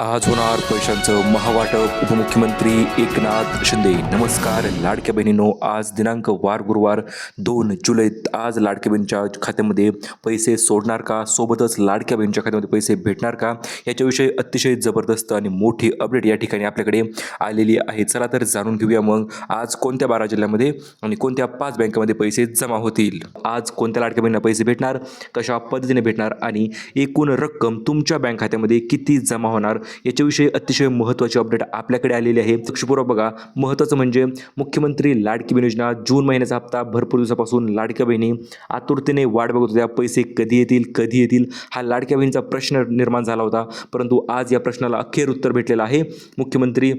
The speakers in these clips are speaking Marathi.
आज होणार पैशांचं महावाटप. उपमुख्यमंत्री एकनाथ शिंदे. नमस्कार लाडक्या बहिणींनो, आज दिनांक वार गुरुवार 2 जुलै. आज लाडक्या बहिणीच्या खात्यामध्ये पैसे सोडणार का, सोबतच लाडक्या बहिणीच्या खात्यामध्ये पैसे भेटणार का, याच्याविषयी अतिशय जबरदस्त आणि मोठी अपडेट या ठिकाणी आपल्याकडे आलेली आहे. चला तर जाणून घेऊया मग आज कोणत्या 12 जिल्ह्यामध्ये आणि कोणत्या 5 बँकांमध्ये पैसे जमा होतील, आज कोणत्या लाडक्या बहिणींना पैसे भेटणार, कशा पद्धतीने भेटणार आणि एकूण रक्कम तुमच्या बँक खात्यामध्ये किती जमा होणार, याच्याविषयी अतिशय महत्त्वाची अपडेट आपल्याकडे आलेली आहे. लक्षपूर्वक बघा. महत्त्वाचं म्हणजे मुख्यमंत्री लाडकी बहीण योजना जून महिन्याचा हप्ता भरपूर दिवसापासून लाडक्या बहिणी आतुरतेने वाट बघत होत्या. पैसे कधी येतील हा लाडक्या बहिणीचा प्रश्न निर्माण झाला होता, परंतु आज या प्रश्नाला अखेर उत्तर भेटलेलं आहे. मुख्यमंत्री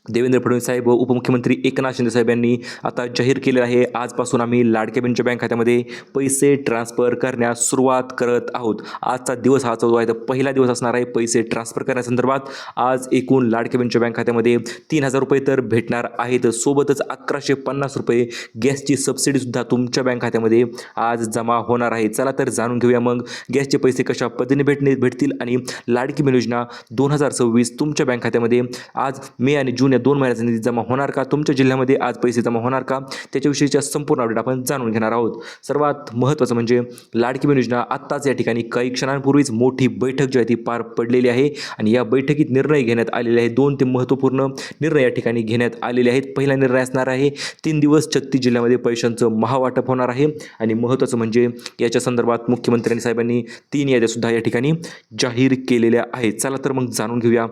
देवेंद्र फडणवीस साहेब व उपमुख्यमंत्री एकनाथ शिंदे साहेब यांनी आता जाहीर केलेलं आहे, आजपासून आम्ही लाडक्या बहिणीच्या बँक खात्यामध्ये पैसे ट्रान्सफर करण्यास सुरुवात करत आहोत. आजचा दिवस हा जो आहे तर पहिला दिवस असणार आहे पैसे ट्रान्सफर करण्यासंदर्भात. आज एकूण लाडक्या बहिणीच्या बँक खात्यामध्ये 3,000 रुपये तर भेटणार आहेत, सोबतच 1150 रुपये गॅसची सबसिडीसुद्धा तुमच्या बँक खात्यामध्ये आज जमा होणार आहे. चला तर जाणून घेऊया मग गॅसचे पैसे कशा पद्धतीने भेटतील आणि लाडकी बहीण योजना 2026 तुमच्या बँक खात्यामध्ये आज मे आणि जून 2 महिन्याचा निधी जमा होणार का, तुमच्या जिल्ह्यामध्ये आज पैसे जमा होणार का, त्याच्याविषयीच्या संपूर्ण अपडेट आपण जाणून घेणार आहोत. सर्वात महत्त्वाचं म्हणजे लाडकी बहीण योजना आत्ताच या ठिकाणी काही क्षणांपूर्वीच मोठी बैठक जी आहे ती पार पडलेली आहे आणि या बैठकीत निर्णय घेण्यात आलेले आहेत. 2 ते महत्त्वपूर्ण निर्णय या ठिकाणी घेण्यात आलेले आहेत. पहिला निर्णय असणार आहे 3 दिवस 36 जिल्ह्यामध्ये पैशांचं महावाटप होणार आहे आणि महत्त्वाचं म्हणजे याच्या संदर्भात मुख्यमंत्र्यांनी साहेबांनी 3 याद्या सुद्धा या ठिकाणी जाहीर केलेल्या आहेत. चला तर मग जाणून घेऊया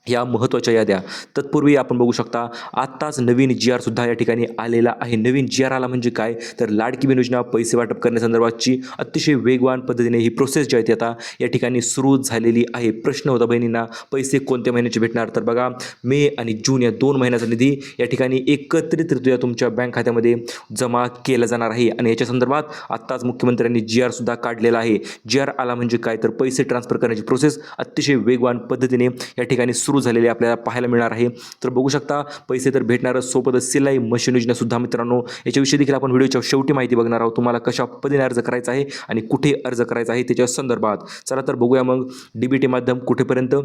या महत्त्वाच्या याद्या. तत्पूर्वी आपण बघू शकता आत्ताच नवीन GR सुद्धा या ठिकाणी आलेला आहे. नवीन GR आला म्हणजे काय तर लाडकी बहीण योजना पैसे वाटप करण्यासंदर्भातची अतिशय वेगवान पद्धतीने ही प्रोसेस जी आहे ती आता या ठिकाणी सुरू झालेली आहे. प्रश्न होता बहिणींना पैसे कोणत्या महिन्याचे भेटणार, तर बघा मे आणि जून या 2 महिन्याचा निधी या ठिकाणी एकत्रितरित्या तुमच्या बँक खात्यामध्ये जमा केला जाणार आहे आणि याच्या संदर्भात आत्ताच मुख्यमंत्र्यांनी GR सुद्धा काढलेला आहे. GR आला म्हणजे काय तर पैसे ट्रान्सफर करण्याची प्रोसेस अतिशय वेगवान पद्धतीने या ठिकाणी सुरू झालेले आपल्याला पाहायला मिळणार आहे. तर बघू शकता पैसे तर भेटणारच, सोबतच सिलाई मशीन योजना सुद्धा मित्रांनो याच्याविषयी देखील आपण व्हिडिओच्या शेवटी माहिती बघणार आहोत. तुम्हाला कशा पद्धतीने अर्ज करायचा आहे आणि कुठे अर्ज करायचा आहे त्याच्या संदर्भात. चला तर बघूया मग DBT माध्यम कुठेपर्यंत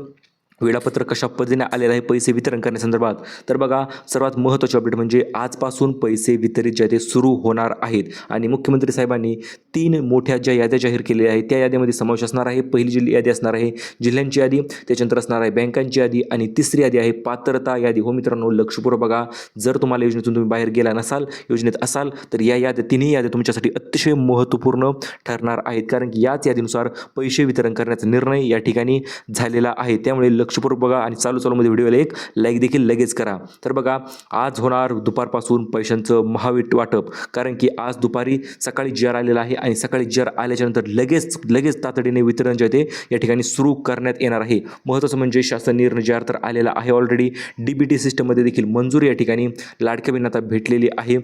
वेळापत्रक कशा पद्धतीने आलेलं आहे पैसे वितरण करण्यासंदर्भात. तर बघा सर्वात महत्त्वाचे अपडेट म्हणजे आजपासून पैसे वितरित जे ते सुरू होणार आहेत आणि मुख्यमंत्री साहेबांनी 3 मोठ्या ज्या याद्या जाहीर केलेल्या आहेत त्या याद्यामध्ये समावेश असणार आहे. पहिली यादी असणार आहे जिल्ह्यांची यादी, त्याच्यानंतर असणार आहे बँकांची यादी आणि तिसरी यादी आहे पात्रता यादी. हो मित्रांनो, लक्षपूर्वक बघा. जर तुम्हाला योजनेतून तुम्ही बाहेर गेला नसाल, योजनेत असाल, तर या याद्या 3ही याद्या तुमच्यासाठी अतिशय महत्त्वपूर्ण ठरणार आहेत, कारण की याच यादीनुसार पैसे वितरण करण्याचा निर्णय या ठिकाणी झालेला आहे. त्यामुळे लक्षपूर्वक बघा आणि चालूमध्ये व्हिडिओला एक लाईक देखील लगेच करा. तर बघा आज होणार दुपारपासून पैशांचं महावाटप, कारण की आज दुपारी सकाळी GR आलेला आहे आणि सकाळी GR आल्याच्यानंतर लगेच तातडीने वितरण जे ते या ठिकाणी सुरू करण्यात येणार आहे. महत्त्वाचं म्हणजे शासन निर्णय GR तर आलेला आहे ऑलरेडी. DBT सिस्टममध्ये देखील मंजुरी या ठिकाणी लाडक्या बहिणींना आता भेटलेली आहे.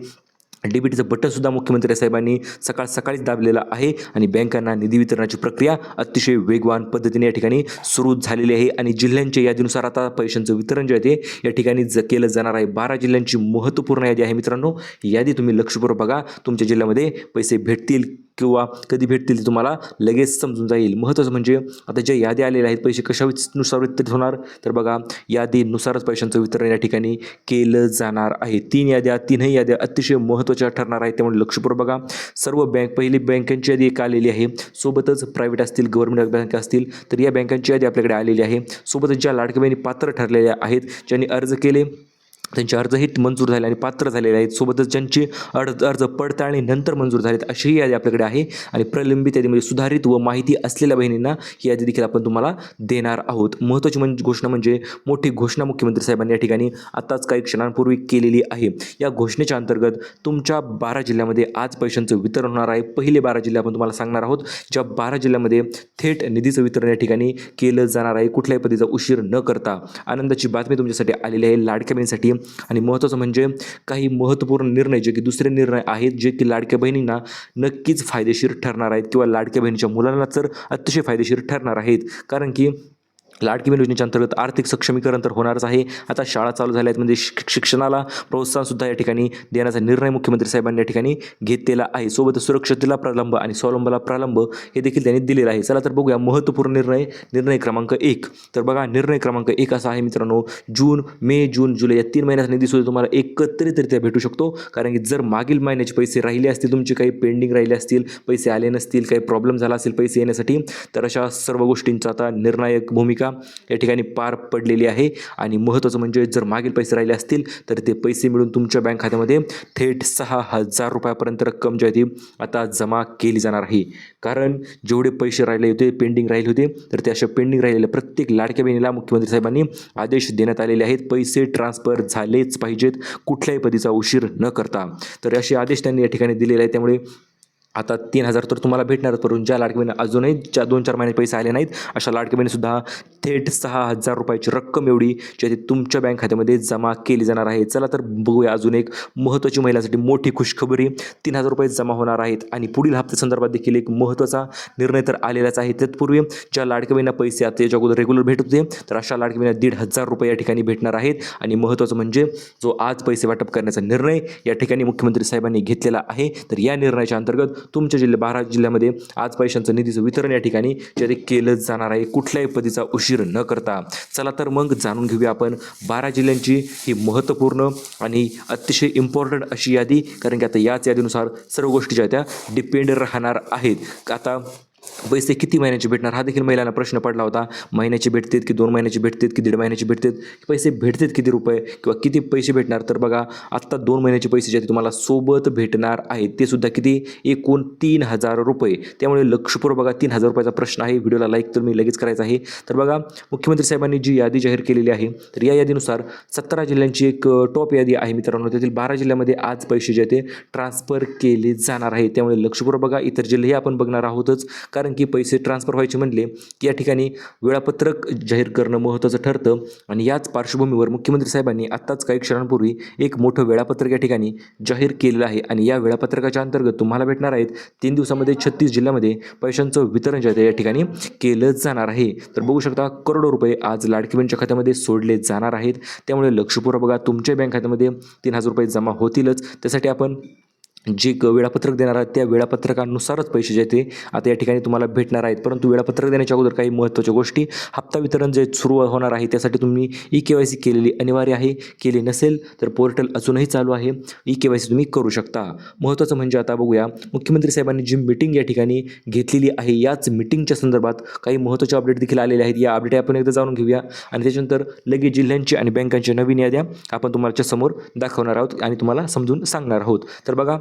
DBTचं बटनसुद्धा मुख्यमंत्री साहेबांनी सकाळीच दाबलेलं आहे आणि बँकांना निधी वितरणाची प्रक्रिया अतिशय वेगवान पद्धतीने या ठिकाणी सुरू झालेली आहे आणि जिल्ह्यांच्या यादीनुसार आता पैशांचं वितरण जे आहे ते या ठिकाणी केलं जाणार आहे. 12 जिल्ह्यांची महत्त्वपूर्ण यादी आहे मित्रांनो. यादी तुम्ही लक्षपूर्वक बघा. तुमच्या जिल्ह्यामध्ये पैसे भेटतील किंवा कधी भेटतील ते तुम्हाला लगेच समजून जाईल. महत्त्वाचं म्हणजे आता ज्या याद्या आलेल्या आहेत पैसे कशानुसार वितरित होणार, तर बघा यादीनुसारच पैशांचं वितरण या ठिकाणी केलं जाणार आहे. 3ही याद्या अतिशय महत्त्वाच्या ठरणार आहेत, त्यामुळे लक्षपूर्वक बघा. सर्व पहिली बँकांची यादी एक आलेली आहे, सोबतच प्रायव्हेट असतील, गव्हर्नमेंट बँका असतील तर या बँकांची यादी आपल्याकडे आलेली आहे. सोबतच ज्या लाडक्या बहिणी पात्र ठरलेल्या आहेत, ज्यांनी अर्ज केले त्यांचे अर्जही मंजूर झाले आणि पात्र झालेले आहेत, सोबतच ज्यांचे अर्ज पडताळणी नंतर मंजूर झालेत अशीही यादी आपल्याकडे आहे आणि प्रलंबित यादीमध्ये सुधारित व माहिती असलेल्या बहिणींना ही यादी देखील आपण तुम्हाला देणार आहोत. महत्त्वाची घोषणा म्हणजे मोठी घोषणा मुख्यमंत्री साहेबांनी या ठिकाणी आताच काही क्षणांपूर्वी केलेली आहे. या घोषणेच्या अंतर्गत तुमच्या 12 जिल्ह्यामध्ये आज पैशांचं वितरण होणार आहे. पहिले 12 जिल्हे आपण तुम्हाला सांगणार आहोत, ज्या 12 जिल्ह्यामध्ये थेट निधीचं वितरण या ठिकाणी केलं जाणार आहे कुठल्याही पद्धतीचा उशीर न करता. आनंदाची बातमी तुमच्यासाठी आलेली आहे लाडक्या बहिणीसाठी. आणि महत्त्वाचं म्हणजे काही महत्त्वपूर्ण निर्णय जे की दुसरे निर्णय आहेत जे की लाडक्या बहिणींना नक्कीच फायदेशीर ठरणार आहेत किंवा लाडक्या बहिणीच्या मुलांना तर अतिशय फायदेशीर ठरणार आहेत, कारण की लाडकी बहीण योजनेच्या अंतर्गत आर्थिक सक्षमीकरण तर होणारच आहे. आता शाळा चालू झाल्या आहेत म्हणजे शिक्षणाला प्रोत्साहनसुद्धा या ठिकाणी देण्याचा निर्णय मुख्यमंत्री साहेबांनी या ठिकाणी घेतलेला आहे. सोबतच सुरक्षिततेला प्रलंब आणि स्वावलंबनाला प्रारंभ हे देखील त्यांनी दिलेलं आहे. चला तर बघूया महत्त्वपूर्ण निर्णय क्रमांक 1. तर बघा निर्णय क्रमांक 1 असा आहे मित्रांनो, जून, जुलै या 3 महिन्याचा निधीसुद्धा तुम्हाला एकत्रितरित्या भेटू शकतो. कारण की जर मागील महिन्याचे पैसे राहिले असतील, तुमचे काही पेंडिंग राहिले असतील, पैसे आले नसतील, काही प्रॉब्लेम झाला असेल पैसे येण्यासाठी, तर अशा सर्व गोष्टींचा आता निर्णायक भूमिका या ठिकाणी पार पडलेली आहे. आणि महत्त्वाचं म्हणजे जर मागील पैसे राहिले असतील तर ते पैसे मिळून तुमच्या बँक खात्यामध्ये थेट 6,000 रुपयापर्यंत रक्कम जी आहे ती आता जमा केली जाणार आहे. कारण जेवढे पैसे राहिले होते, पेंडिंग राहिले होते, तर ते अशा पेंडिंग राहिलेल्या प्रत्येक लाडक्या बहिणीला मुख्यमंत्री साहेबांनी आदेश देण्यात आलेले आहेत. पैसे ट्रान्सफर झालेच पाहिजेत, कुठल्याही पद्धतीचा उशीर न करता. तर असे आदेश त्यांनी या ठिकाणी दिलेले आहेत. त्यामुळे आता 3,000 तर तुम्हाला भेटणारच, परंतु ज्या लाडक्या बहिणी अजूनही 2-4 महिने पैसे आले नाहीत, अशा लाडक्या बहिणीसुद्धा थेट 6,000 रुपयाची रक्कम एवढी जी आहे ती तुमच्या बँक खात्यामध्ये जमा केली जाणार आहे. चला तर बघूया अजून एक महत्त्वाची महिलांसाठी मोठी खुशखबरी. 3,000 रुपये जमा होणार आहेत. आणि पुढील हप्त्यासंदर्भात देखील एक महत्त्वाचा निर्णय तर आलेलाच आहे. तत्पूर्वी ज्या लाडक्या बहिणींना पैसे आता याच्या अगोदर रेग्युलर भेटत होते, तर अशा लाडक्या बहिणींना 1,500 रुपये या ठिकाणी भेटणार आहेत. आणि महत्त्वाचं म्हणजे जो आज पैसे वाटप करण्याचा निर्णय या ठिकाणी मुख्यमंत्री साहेबांनी घेतलेला आहे, तर या निर्णयाच्या अंतर्गत तुमच्या 12 जिल्ह्यामध्ये आज पैशांचं निधीचं वितरण या ठिकाणी जे ते केलं जाणार आहे, कुठल्याही पद्धतीचा उशीर न करता. चला तर मग जाणून घेऊया आपण 12 जिल्ह्यांची ही महत्त्वपूर्ण आणि अतिशय इम्पॉर्टंट अशी यादी. कारण की आता याच यादीनुसार सर्व गोष्टी ज्या त्या डिपेंड राहणार आहेत. आता पैसे किती महिन्याचे भेटणार हा देखील महिलांना प्रश्न पडला होता. महिन्याचे भेटतात की 2 महिन्याचे भेटतात की 1.5 महिन्याचे भेटतात, पैसे भेटतात किती रुपये किंवा किती पैसे भेटणार. तर बघा आत्ता 2 महिन्याचे पैसे जे तुम्हाला सोबत भेटणार आहेत ते सुद्धा किती, एकूण 3,000 रुपये. त्यामुळे लक्षपूर्वक बघा, 3,000 रुपयाचा प्रश्न आहे. व्हिडिओला लाईक तर मी लगेच करायचं आहे. तर बघा मुख्यमंत्री साहेबांनी जी यादी जाहीर केलेली आहे, तर या यादीनुसार 17 जिल्ह्यांची एक टॉप यादी आहे मित्रांनो. त्यातील 12 जिल्ह्यामध्ये आज पैसे जे ते ट्रान्सफर केले जाणार आहे. त्यामुळे लक्षपूर्वक बघा, इतर जिल्हे आपण बघणार आहोतच. कारण की पैसे ट्रान्सफर व्हायचे म्हणले की या ठिकाणी वेळापत्रक जाहीर करणं महत्त्वाचं ठरतं. आणि याच पार्श्वभूमीवर मुख्यमंत्री साहेबांनी आत्ताच काही क्षणांपूर्वी एक मोठं वेळापत्रक या ठिकाणी जाहीर केलेलं आहे. आणि या वेळापत्रकाच्या अंतर्गत तुम्हाला भेटणार आहेत 3 दिवसामध्ये 36 जिल्ह्यामध्ये पैशांचं वितरण जे आहे या ठिकाणी केलं जाणार आहे. तर बघू शकता करोडो रुपये आज लाडकी बहिणीच्या खात्यामध्ये सोडले जाणार आहेत. त्यामुळे लक्षपूर्वक बघा, तुमच्या बँक खात्यामध्ये 3,000 रुपये जमा होतीलच. त्यासाठी आपण जे वेळापत्रक देणार आहेत त्या वेळापत्रकानुसारच पैसे जे ते आता या ठिकाणी तुम्हाला भेटणार आहेत. परंतु वेळापत्रक देण्याच्या अगोदर काही महत्त्वाच्या गोष्टी, हप्ता वितरण जे सुरू होणार आहे त्यासाठी तुम्ही KYC केलेली अनिवार्य आहे. केली नसेल तर पोर्टल अजूनही चालू आहे, KYC तुम्ही करू शकता. महत्त्वाचं म्हणजे आता बघूया मुख्यमंत्री साहेबांनी जी मीटिंग या ठिकाणी घेतलेली आहे, याच मीटिंगच्या संदर्भात काही महत्त्वाचे अपडेट देखील आलेले आहेत. या अपडेट आपण एकदा जाणून घेऊया आणि त्याच्यानंतर लगेच जिल्ह्यांची आणि बँकांच्या नवीन याद्या आपण तुम्हाला समोर दाखवणार आहोत आणि तुम्हाला समजून सांगणार आहोत. तर बघा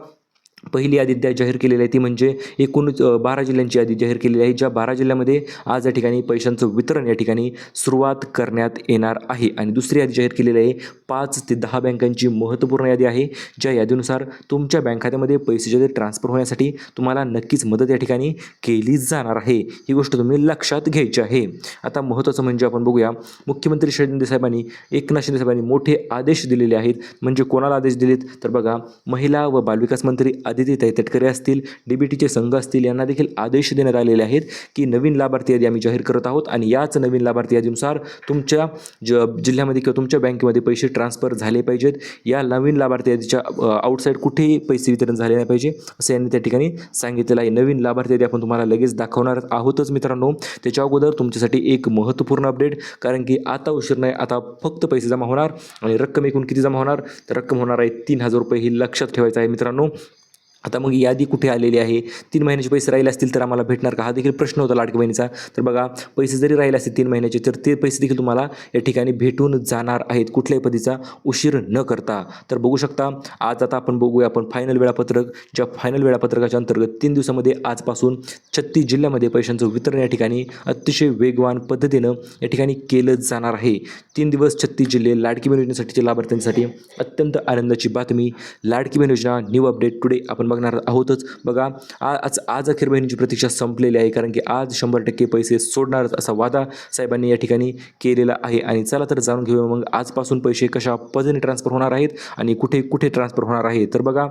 पहिली यादी जाहीर केलेली आहे ती म्हणजे एकूण 12 जिल्ह्यांची यादी जाहीर केलेली आहे. ज्या 12 जिल्ह्यामध्ये आज या ठिकाणी पैशांचं वितरण या ठिकाणी सुरुवात करण्यात येणार आहे. आणि दुसरी यादी जाहीर केलेली आहे 5 ते 10 बँकांची महत्त्वपूर्ण यादी आहे, ज्या यादीनुसार तुमच्या बँक खात्यामध्ये पैसे जे ट्रान्सफर होण्यासाठी तुम्हाला नक्कीच मदत या ठिकाणी केली जाणार आहे. ही गोष्ट तुम्ही लक्षात घ्यायची आहे. आता महत्त्वाचं म्हणजे आपण बघूया मुख्यमंत्री एकनाथ शिंदे साहेबांनी मोठे आदेश दिलेले आहेत. म्हणजे कोणाला आदेश दिलेत तर बघा, महिला व बालविकास मंत्री आदिती तटकरे असतील, DBTचे संघ असतील, यांना देखील आदेश देण्यात आलेले आहेत की नवीन लाभार्थी यादी आम्ही जाहीर करत आहोत. आणि याच नवीन लाभार्थी यादीनुसार तुमच्या जिल्ह्यामध्ये किंवा तुमच्या बँकेमध्ये पैसे ट्रान्सफर झाले पाहिजेत. या नवीन लाभार्थी यादीच्या आउटसाईड कुठेही पैसे वितरण झाले नाही पाहिजे असं यांनी त्या ठिकाणी सांगितलेलं आहे. नवीन लाभार्थी यादी आपण तुम्हाला लगेच दाखवणार आहोतच मित्रांनो. त्याच्या अगोदर तुमच्यासाठी एक महत्त्वपूर्ण अपडेट, कारण की आता उशीर नाही, आता फक्त पैसे जमा होणार. आणि रक्कम एकूण किती जमा होणार तर रक्कम होणार आहे 3,000 रुपये. ही लक्षात ठेवायचं आहे मित्रांनो. आता मग यादी कुठे आलेली आहे, 3 महिन्याचे पैसे राहिले असतील तर आम्हाला भेटणार का, हा देखील प्रश्न होता लाडकी बहिणीचा. तर बघा पैसे जरी राहिले असतील 3 महिन्याचे तर ते पैसे देखील तुम्हाला या ठिकाणी भेटून जाणार आहेत, कुठल्याही पद्धतीचा उशीर न करता. तर बघू शकता आज आता आपण बघूया आपण फायनल वेळापत्रक. ज्या फायनल वेळापत्रकाच्या अंतर्गत 3 दिवसामध्ये आजपासून 36 जिल्ह्यामध्ये पैशांचं वितरण या ठिकाणी अतिशय वेगवान पद्धतीनं या ठिकाणी केलं जाणार आहे. 3 दिवस 36 जिल्हे. लाडकी बहीण योजनेसाठीच्या लाभार्थ्यांसाठी अत्यंत आनंदाची बातमी. लाडकी बहीण योजना न्यू अपडेट टुडे आपण बघणार आहोतच. बघा आज अखेर बहिणीची प्रतीक्षा संपलेली आहे, कारण की आज 100% पैसे सोडणारच असा वादा साहेबांनी या ठिकाणी केलेला आहे. आणि चला तर जाणून घेऊया मग आजपासून पैसे कशा पद्धतीने ट्रान्सफर होणार आहेत आणि कुठे कुठे ट्रान्सफर होणार आहे. तर बघा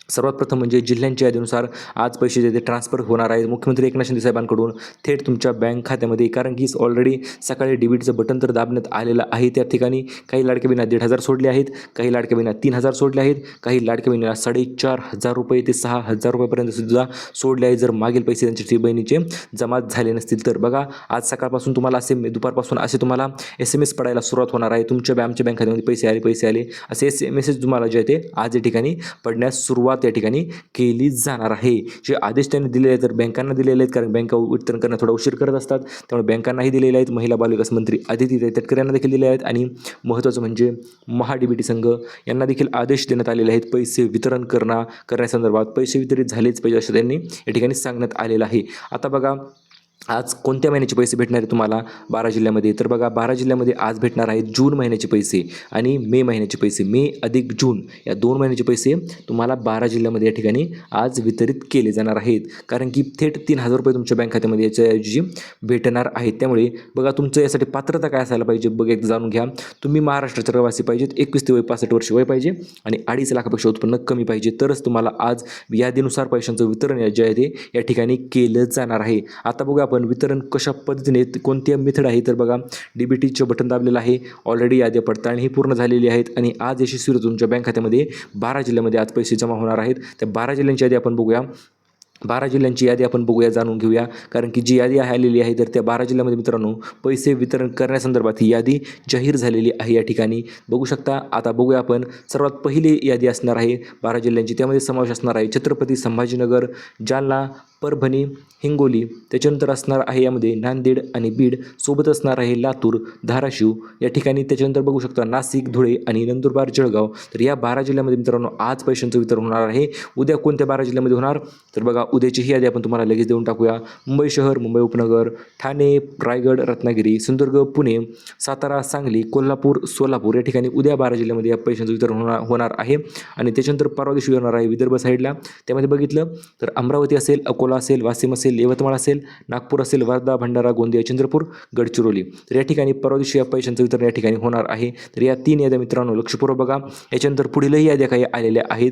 सर्वात प्रथम म्हणजे जिल्ह्यांच्या यादीनुसार आज पैसे जे ते ट्रान्सफर होणार आहेत मुख्यमंत्री एकनाथ शिंदे साहेबांकडून थेट तुमच्या बँक खात्यामध्ये, कारण की ऑलरेडी सकाळी डेबिटचं बटन तर दाबण्यात आलेलं आहे. त्या ठिकाणी काही लाडक्या बहिणींना 1,500 सोडले आहेत, काही लाडक्या बहिणींना 3,000 सोडले आहेत, काही लाडक्या बहिणींना 4,500 रुपये ते 6,000 रुपयेपर्यंत सुद्धा सोडले आहेत, जर मागील पैसे त्यांच्या बहिणीचे जमा झाले नसतील तर. बघा, आज सकाळपासून तुम्हाला असे दुपारपासून असे तुम्हाला SMS पडायला सुरुवात होणार आहे. तुमच्या आमच्या बँक खात्यामध्ये पैसे आले असे मेसेज तुम्हाला जे आहे ते आज या ठिकाणी पडण्यास सुरुवात या ठिकाणी केली जाणार आहे. जे आदेश त्यांनी दिलेले आहेत तर बँकांना दिलेले आहेत, कारण बँका वितरण करण्यात थोडा उशीर करत असतात, त्यामुळे बँकांनाही दिलेले आहेत. महिला बालविकास मंत्री आदिती तटकरे यांना देखील दिले आहेत. आणि महत्त्वाचं म्हणजे महाडीबीटी संघ यांना देखील आदेश देण्यात आलेले आहेत. पैसे वितरण करण्यासंदर्भात पैसे वितरित झालेच पाहिजे असं त्यांनी या ठिकाणी सांगण्यात आलेलं आहे. आता बघा, आज कोणत्या महिन्याचे पैसे भेटणार आहे तुम्हाला 12 जिल्ह्यामध्ये, तर बघा 12 जिल्ह्यामध्ये आज भेटणार आहेत जून महिन्याचे पैसे आणि मे महिन्याचे पैसे. मे अधिक जून या 2 महिन्याचे पैसे तुम्हाला 12 जिल्ह्यामध्ये या ठिकाणी आज वितरित केले जाणार आहेत, कारण की थेट 3,000 रुपये तुमच्या बँक खात्यामध्ये याच्याऐवजी भेटणार आहेत. त्यामुळे बघा, तुमचं यासाठी पात्रता काय असायला पाहिजे बघा, एक जाणून घ्या. तुम्ही महाराष्ट्राचे रहिवासी पाहिजेत, 21 ते 65 वर्ष वय पाहिजे आणि 2.5 लाखापेक्षा उत्पन्न कमी पाहिजे, तरच तुम्हाला आज यादीनुसार पैशांचं वितरण जे आहे ते या ठिकाणी केलं जाणार आहे. आता बघूया आपण वितरण कशा पद्धतीने कोणत्या मेथड आहे, तर बघा DBTचं बटन दाबलेलं आहे. ऑलरेडी यादी पडताळणी ही पूर्ण झालेली आहेत आणि आज यशस्वी तुमच्या बँक खात्यामध्ये 12 जिल्ह्यामध्ये आज पैसे जमा होणार आहेत. त्या 12 जिल्ह्यांची यादी आपण बघूया. 12 जिल्ह्यांची यादी आपण बघूया, जाणून घेऊया, कारण की जी यादी आलेली आहे तर त्या 12 जिल्ह्यामध्ये मित्रांनो पैसे वितरण करण्यासंदर्भात ही यादी जाहीर झालेली आहे. या ठिकाणी बघू शकता. आता बघूया आपण, सर्वात पहिली यादी असणार आहे 12 जिल्ह्यांची. त्यामध्ये समावेश असणार आहे छत्रपती संभाजीनगर, जालना, परभणी, हिंगोली. त्याच्यानंतर असणार आहे यामध्ये नांदेड आणि बीड, सोबत असणार आहे लातूर, धाराशिव या ठिकाणी. त्याच्यानंतर बघू शकता नाशिक, धुळे आणि नंदुरबार, जळगाव. तर या 12 जिल्ह्यामध्ये मित्रांनो आज पैशांचं वितरण होणार आहे. उद्या कोणत्या 12 जिल्ह्यामध्ये होणार, तर बघा उद्याची ही यादी आपण तुम्हाला लगेच देऊन टाकूया. मुंबई शहर, मुंबई उपनगर, ठाणे, रायगड, रत्नागिरी, सिंधुदुर्ग, पुणे, सातारा, सांगली, कोल्हापूर, सोलापूर या ठिकाणी उद्या 12 जिल्ह्यामध्ये या पैशांचं वितरण होणार आहे. आणि त्याच्यानंतर परवा दिवशी होणार आहे विदर्भ साईडला. त्यामध्ये बघितलं तर अमरावती असेल, अकोला असेल, वाशिम असेल, यवतमाळ असेल, नागपूर असेल, वर्धा, भंडारा, गोंदिया, चंद्रपूर, गडचिरोली. तर या ठिकाणी परवा दिवशी या पैशांचं वितरण या ठिकाणी होणार आहे. तर या 3 याद्या मित्रांनो लक्षपूर्वक बघा. याच्यानंतर पुढीलही याद्या काही आलेल्या आहेत,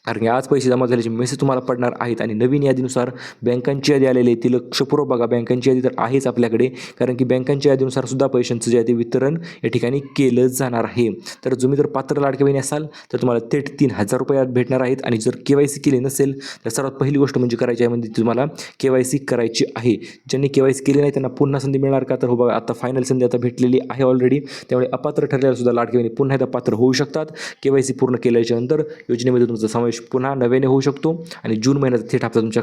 कारण आज पैसे जमा झाल्याचे मेसेज तुम्हाला पडणार आहेत. आणि नवीन यादीनुसार बँकांची यादी आलेली आहे, ती लक्षपूर्वक बघा. बँकांची यादी तर आहेच आपल्याकडे, कारण की बँकांच्या यादीनुसार सुद्धा पैशांचं जे आहे ते वितरण या ठिकाणी केलं जाणार आहे. तर तुम्ही जर पात्र लाडक्या बहिणी असाल तर तुम्हाला थेट 3,000 रुपये भेटणार आहेत. आणि जर KYC केली नसेल तर सर्वात पहिली गोष्ट म्हणजे करायची आहे, म्हणजे तुम्हाला KYC करायची आहे. ज्यांनी KYC केली नाही त्यांना पुन्हा संधी मिळणार का, तर हो बघा, आता फायनल संधी आता भेटलेली आहे ऑलरेडी. त्यामुळे अपात्र ठरलेल्या सुद्धा लाडक्या बहिणी पुन्हा एकदा पात्र होऊ शकतात. KYC पूर्ण केल्याच्या नंतर योजनेमध्ये तुमचा समावेश पुन्हा नव्याने होऊ शकतो आणि जून महिन्याचा थेट हप्ता तुमच्या